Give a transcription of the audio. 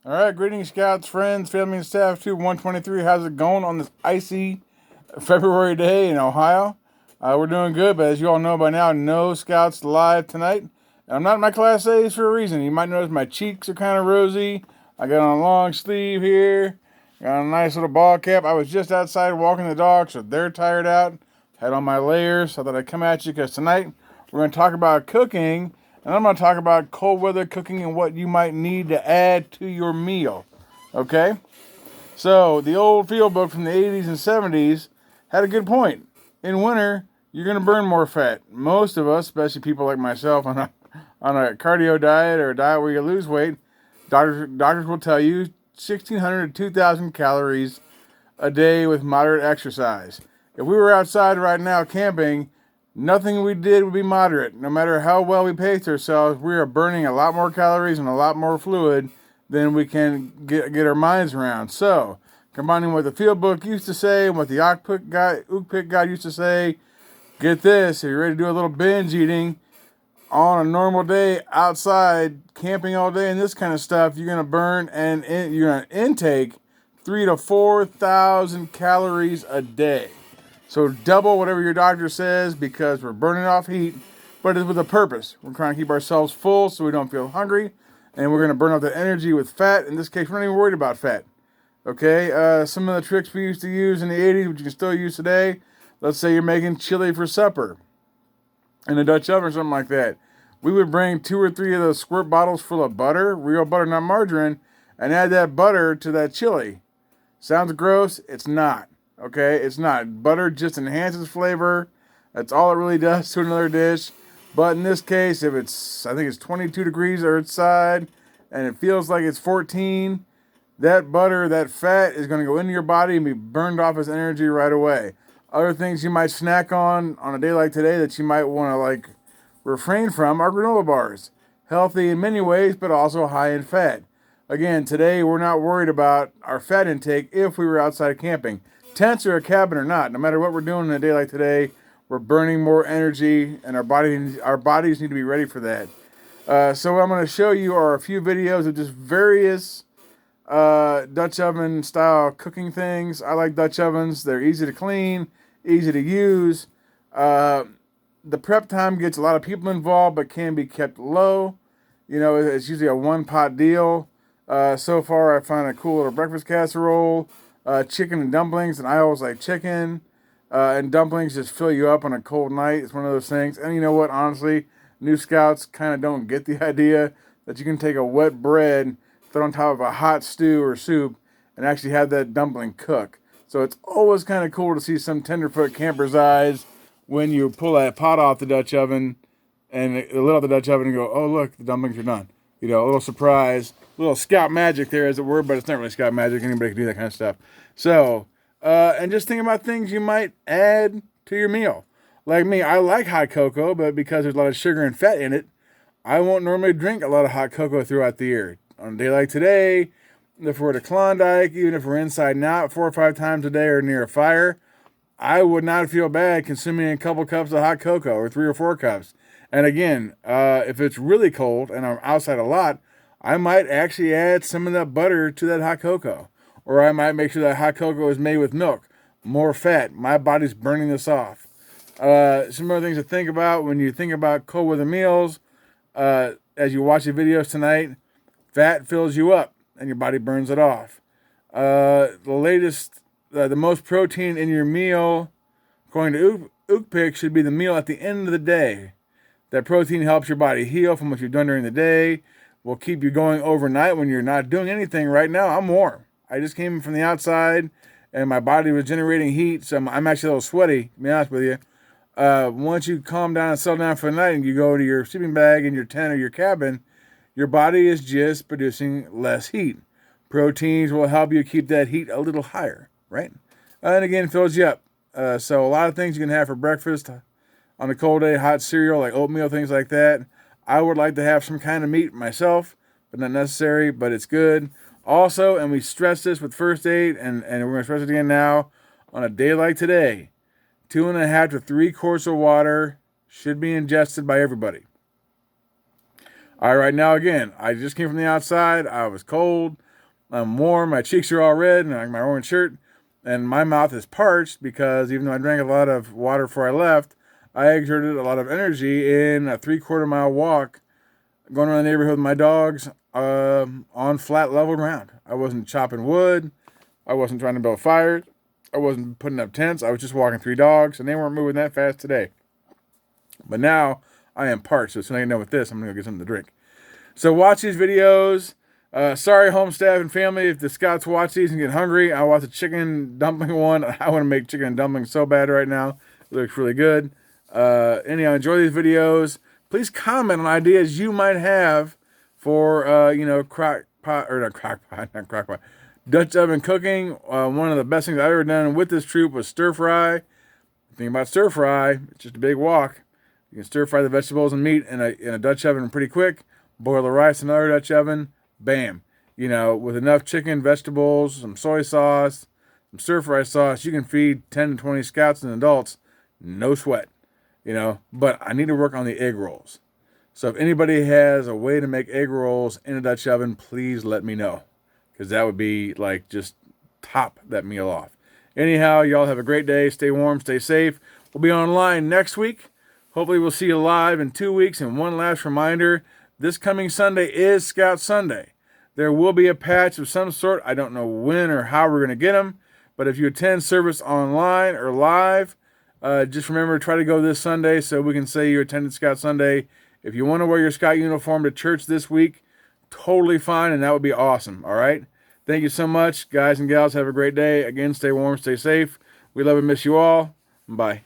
All right, greetings, scouts, friends, family, and staff. 123. How's it going on this icy February day in Ohio? We're doing good, but as you all know by now, no scouts live tonight. And I'm not in my class A's for a reason. You might notice my cheeks are kind of rosy. I got on a long sleeve here, got a nice little ball cap. I was just outside walking the dog, so they're tired out. Had on my layers, so that I'd come at you because tonight we're going to talk about cooking, and I'm going to talk about cold weather cooking and what you might need to add to your meal. Okay? So, the old field book from the 80s and 70s had a good point. In winter, you're going to burn more fat. Most of us, especially people like myself on a cardio diet or a diet where you lose weight, doctors will tell you 1,600 to 2,000 calories a day with moderate exercise. If we were outside right now camping, nothing we did would be moderate. No matter how well we pace ourselves, we are burning a lot more calories and a lot more fluid than we can get our minds around. So, combining what the field book used to say and what the Ookpik guy used to say, get this, if you're ready to do a little binge eating on a normal day outside, camping all day and this kind of stuff, you're going to burn and you're going to intake 3 to 4,000 calories a day. So double whatever your doctor says because we're burning off heat, but it's with a purpose. We're trying to keep ourselves full so we don't feel hungry, and we're going to burn off the energy with fat. In this case, we're not even worried about fat. Okay, some of the tricks we used to use in the 80s, which you can still use today. Let's say you're making chili for supper in a Dutch oven or something like that. We would bring 2 or 3 of those squirt bottles full of butter, real butter, not margarine, and add that butter to that chili. Sounds gross? It's not. Okay, it's not. Butter just enhances flavor. That's all it really does to another dish. But in this case, if I think it's 22 degrees outside, and it feels like it's 14, that butter, that fat is going to go into your body and be burned off as energy right away. Other things you might snack on a day like today that you might want to refrain from are granola bars. Healthy in many ways, but also high in fat. Again, today we're not worried about our fat intake if we were outside camping. Tents or a cabin or not, no matter what we're doing in a day like today, we're burning more energy and our bodies need to be ready for that. So what I'm going to show you are a few videos of just various Dutch oven style cooking things. I like Dutch ovens. They're easy to clean, easy to use. The prep time gets a lot of people involved, but can be kept low. You know, it's usually a one pot deal. So far, I found a cool little breakfast casserole, chicken and dumplings, and I always like chicken. And dumplings just fill you up on a cold night. It's one of those things. And you know what? Honestly, new scouts kind of don't get the idea that you can take a wet bread, throw it on top of a hot stew or soup, and actually have that dumpling cook. So it's always kind of cool to see some tenderfoot camper's eyes when you pull that pot off the Dutch oven and the lid off the Dutch oven and go, oh, look, the dumplings are done. You know, a little surprise, a little scout magic there, as it were, but it's not really scout magic. Anybody can do that kind of stuff. So, and just think about things you might add to your meal. Like me, I like hot cocoa, but because there's a lot of sugar and fat in it, I won't normally drink a lot of hot cocoa throughout the year. On a day like today, if we're at a Klondike, even if we're inside and out 4 or 5 times a day or near a fire, I would not feel bad consuming a couple cups of hot cocoa or 3 or 4 cups. And again, if it's really cold and I'm outside a lot, I might actually add some of that butter to that hot cocoa. Or I might make sure that hot cocoa is made with milk. More fat. My body's burning this off. Some other things to think about when you think about cold weather meals. As you watch the videos tonight, fat fills you up and your body burns it off. The most protein in your meal, according to Ookpik, should be the meal at the end of the day. That protein helps your body heal from what you've done during the day, will keep you going overnight when you're not doing anything. Right now, I'm warm. I just came from the outside, and my body was generating heat, so I'm actually a little sweaty, to be honest with you. Once you calm down and settle down for the night and you go to your sleeping bag in your tent or your cabin, your body is just producing less heat. Proteins will help you keep that heat a little higher, right? And again, it fills you up. So a lot of things you can have for breakfast on a cold day, hot cereal like oatmeal, things like that. I would like to have some kind of meat myself, but not necessary, but it's good. Also, and we stress this with first aid, and we're going to stress it again now, on a day like today, 2.5 to 3 quarts of water should be ingested by everybody. All right, now again, I just came from the outside. I was cold. I'm warm. My cheeks are all red, and like my orange shirt, and my mouth is parched because even though I drank a lot of water before I left, I exerted a lot of energy in a 3/4 mile walk going around the neighborhood with my dogs on flat level ground. I wasn't chopping wood. I wasn't trying to build fires. I wasn't putting up tents. I was just walking 3 dogs, and they weren't moving that fast today. But now I am parched, so as soon as I get done with this, I'm going to go get something to drink. So watch these videos. Sorry, home staff and family, if the scouts watch these and get hungry. I watched a chicken dumpling one. I want to make chicken dumplings so bad right now. It looks really good. Anyhow, enjoy these videos. Please comment on ideas you might have for, crock pot, or not crock pot, Dutch oven cooking. One of the best things I've ever done with this troop was stir fry. The thing about stir fry, it's just a big walk. You can stir fry the vegetables and meat in a Dutch oven pretty quick. Boil the rice in another Dutch oven. Bam. With enough chicken, vegetables, some soy sauce, some stir fry sauce, you can feed 10 to 20 scouts and adults. No sweat. But I need to work on the egg rolls. So if anybody has a way to make egg rolls in a Dutch oven, please let me know. Because that would be just top that meal off. Anyhow, y'all have a great day. Stay warm, stay safe. We'll be online next week. Hopefully we'll see you live in 2 weeks. And one last reminder, this coming Sunday is Scout Sunday. There will be a patch of some sort. I don't know when or how we're going to get them. But if you attend service online or live, just remember, try to go this Sunday so we can say you attended Scout Sunday. If you want to wear your Scout uniform to church this week, totally fine, and that would be awesome, all right? Thank you so much. Guys and gals, have a great day. Again, stay warm, stay safe. We love and miss you all. Bye.